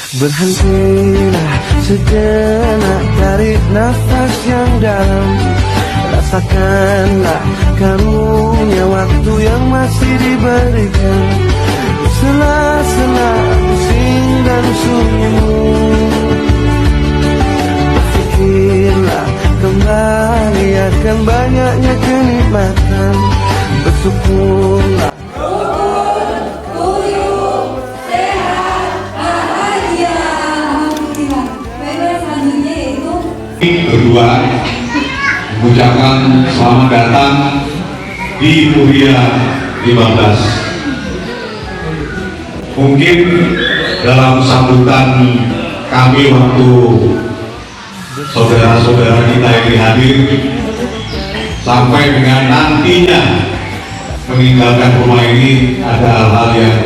Berhentilah sejenak dari nafas yang dalam. Rasakanlah karunia waktu yang masih diberikan. Sela-sela pusing dan sunyimu, berpikirlah kembali akan banyaknya kenikmatan. Bersyukurlah. Kedua, mengucapkan selamat datang di Muria 15. Mungkin dalam sambutan kami waktu saudara-saudara kita yang hadir sampai dengan nantinya meninggalkan rumah ini ada hal-hal yang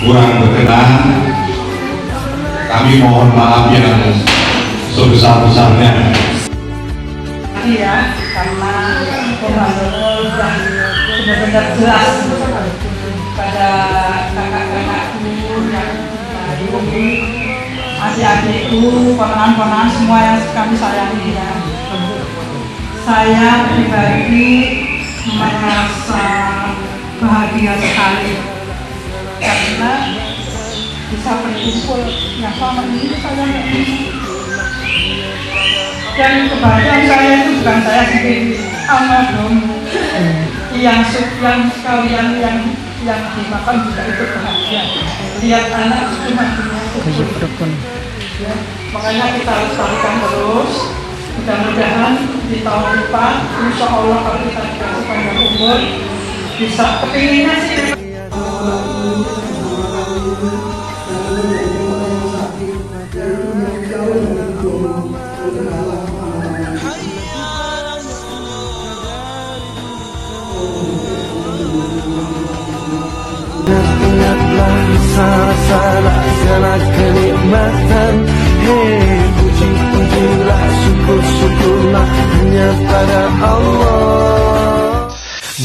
kurang berkenan, kami mohon maaf yang sebesar-besarnya. Ya, karena pembangunan sudah benar-benar jelas pada kakak-kakakku yang adik-adikku, ponakan-ponakan semua yang kami sayangi ya. Saya pribadi merasa bahagia sekali karena bisa berkumpul yang selama ini saya nggak bisa. Dan kebahagiaan saya itu bukan saya sendiri, Allah dong. Yang sekalian yang dimakan juga itu bahagia. Lihat anak itu makinnya kumpul. Ya, makanya kita harus lakukan terus. Mudah-mudahan di tahun depan, insya Allah kalau kita dikasih panjang umur, bisa kepinginnya sih. Ingatlah salah segala kenikmatan. Hei, puji-pujilah, syukur-syukurlah hanya pada Allah.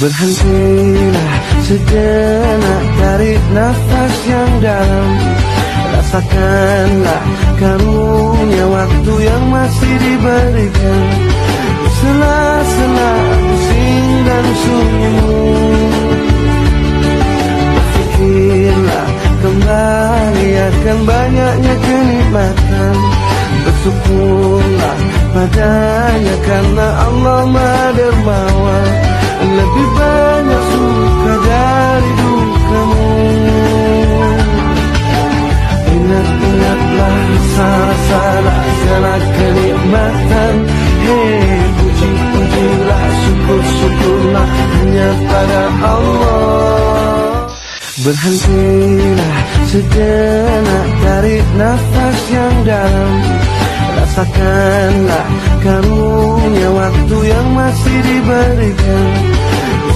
Berhentilah sejenak dari nafas yang dalam. Rasakanlah karunia waktu yang masih diberikan. Sela-sela pusing dan sunyimu, berpikirlah kembali akan banyaknya kenikmatan. Bersyukurlah padanya karena Allah Maha Dermawan. Lebih banyak suka dari dukamu. Ingat-ingatlah salah segala kenikmatan. Hei, puji-pujilah, syukur-syukurlah hanya pada Allah. Berhentilah sejenak dari nafas yang dalam. Rasakanlah karunia waktu yang masih diberikan.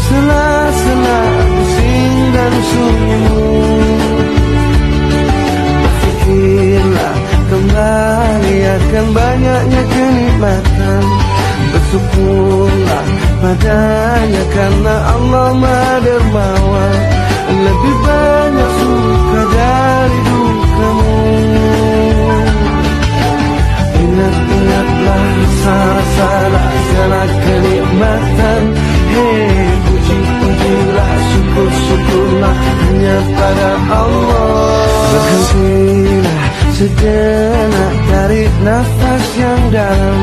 Sela-sela pusing dan sunyimu, berpikirlah kembali akan banyaknya kenikmatan. Bersyukurlah padanya karena Allah Maha Dermawan. Lebih banyak suka dari dukamu. Ingat-ingatlah salah segala kenikmatan. Hei, puji-pujilah, syukur-syukurlah hanya pada Allah. Berhentilah sejenak dari nafas yang dalam.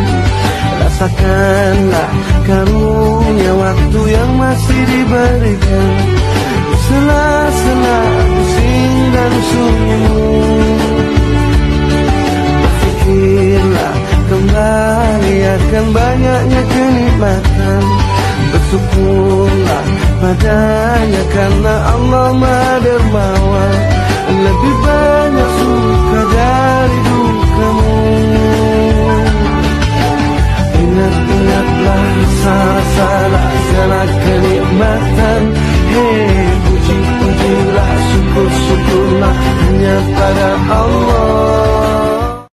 Rasakanlah karunia waktu yang masih diberikan. Sela-sela pusing dan sunyimu, berpikirlah kembali akan banyaknya kenikmatan. Bersyukurlah padanya karena Allah Maha Dermawan. Lebih banyak suka dari dukamu. Ingat-ingatlah salah segala kenikmatan. Hei, puji-pujilah, syukur-syukurlah hanya pada Allah.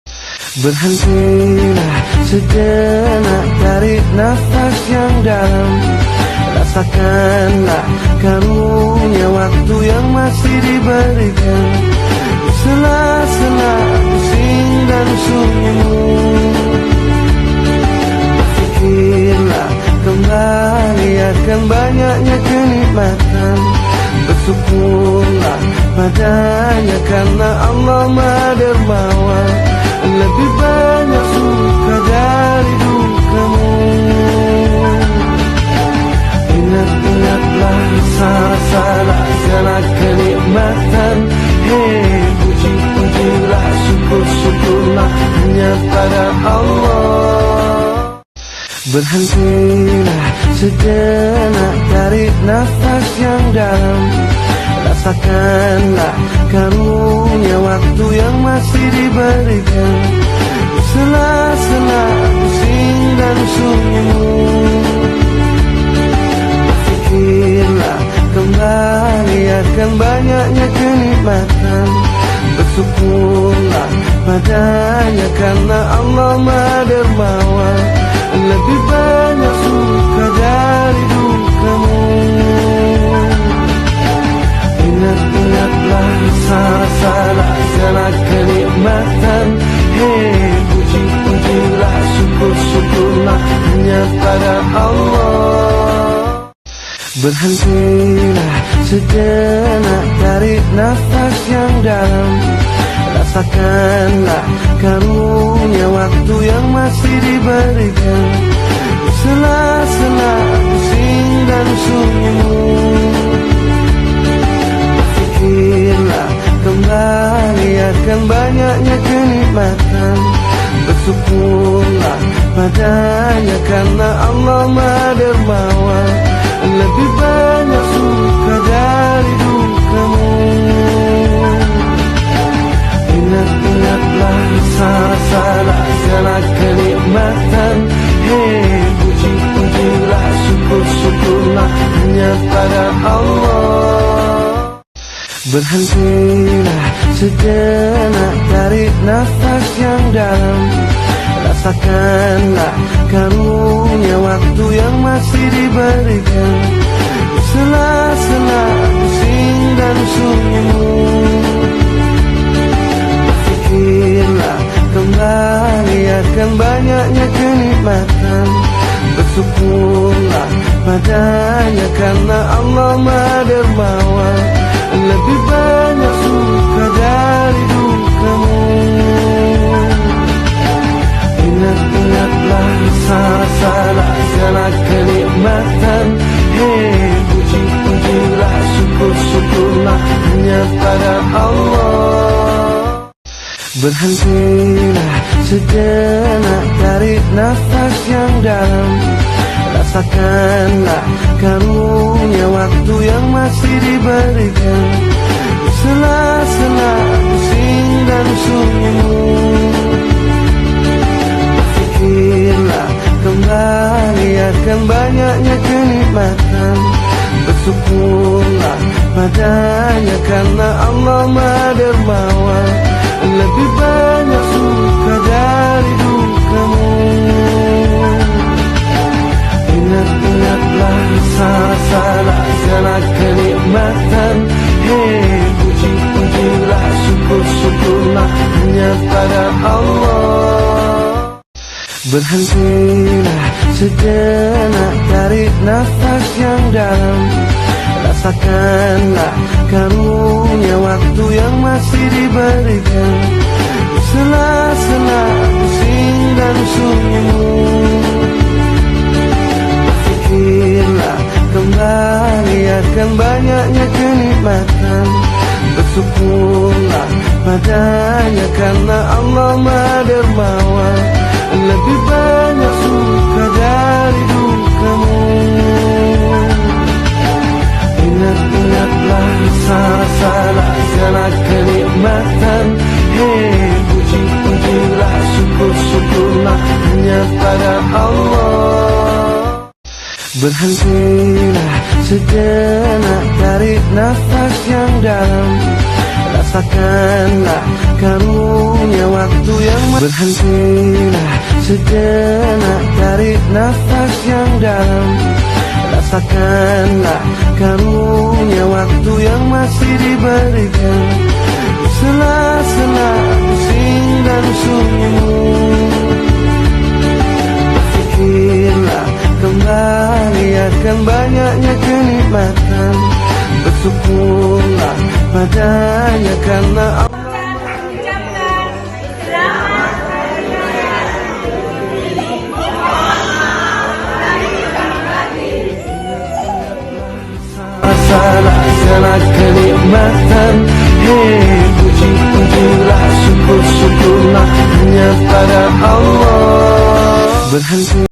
Berhentilah sejenak dari nafas yang dalam. Rasakanlah karunia waktu yang masih diberikan. Sela-sela sunyimu. Berpikirlah kembali akan banyaknya kenikmatan. Bersyukurlah padanya karena Allah Maha Dermawan. Lebih banyak suka dari dukamu. Ingat-ingatlah rasa-rasa segala kenikmatan. Hei, puji-pujilah, syukur-syukurlah hanya pada Allah. Berhentilah sejenak, tarik nafas yang dalam. Rasakanlah karunia waktu yang masih diberikan. Sela-sela pusing dan sunyimu. Berpikirlah kembali akan banyaknya kenikmatan. Bersyukurlah padanya karena Allah Maha Dermawan. Lebih banyak suka dari dukamu. Ingat-ingatlah rasa-rasa segala kenikmatan. Hei, puji-pujilah, syukur-syukurlah hanya pada Allah. Berhentilah sejenak, tarik nafas yang dalam. Rasakanlah karunia waktu yang masih diberikan. Sela-sela pusing dan sunyimu. Berpikirlah kembali akan banyaknya kenikmatan. Bersyukurlah padanya karena Allah Maha Dermawan. Lebih banyak suka dari dukamu. Ingat-ingatlah rasa-rasa segala kenikmatan. Hei, puji-pujilah, syukur-syukurlah hanya pada Allah. Berhentilah sejenak, tarik nafas yang dalam. Rasakanlah karunia waktu yang masih diberikan. Sela-sela pusing dan sunyimu. Berpikirlah kembali akan banyaknya kenikmatan. Bersyukurlah padanya karena Allah Maha Dermawan. Lebih banyak suka dari dukamu. Ingat-ingatlah rasa-rasa segala kenikmatan. Hei, puji-pujilah, syukur-syukurlah hanya pada Allah. Berhentilah sejenak, tarik nafas yang dalam. Rasakanlah karunia waktu yang masih diberikan. Sela-sela pusing dan sunyimu. Berpikirlah kembali akan banyaknya kenikmatan. Bersyukurlah padanya karena Allah Maha Dermawan. Lebih banyak suka dari dukamu. Ingat-ingatlah rasa-rasa segala kenikmatan. Hei, puji-pujilah, syukur-syukurlah hanya pada Allah. Berhentilah sejenak, tarik nafas yang dalam. Rasakanlah karunia waktu yang masih diberikan. Sela-sela pusing dan sunyimu. Berpikirlah kembali akan banyaknya kenikmatan. Bersyukurlah padanya karena Allah Maha Dermawan. Lebih banyak suka dari dukamu. Ingat-ingatlah rasa-rasa segala kenikmatan. Hei, puji-pujilah, syukur-syukurlah hanya pada Allah. Berhentilah sejenak, tarik nafas yang dalam. Rasakanlah karunia waktu yang berhentilah sejenak, tarik nafas yang dalam. Rasakanlah karunia waktu yang masih diberikan. Sela-sela pusing dan sunyi banyaknya kenikmatan. Bersyukurlah padanya karena Allah masalah segala kenikmatan. Hei, puji-pujilah, syukur-syukurlah hanya pada Allah. Berhenti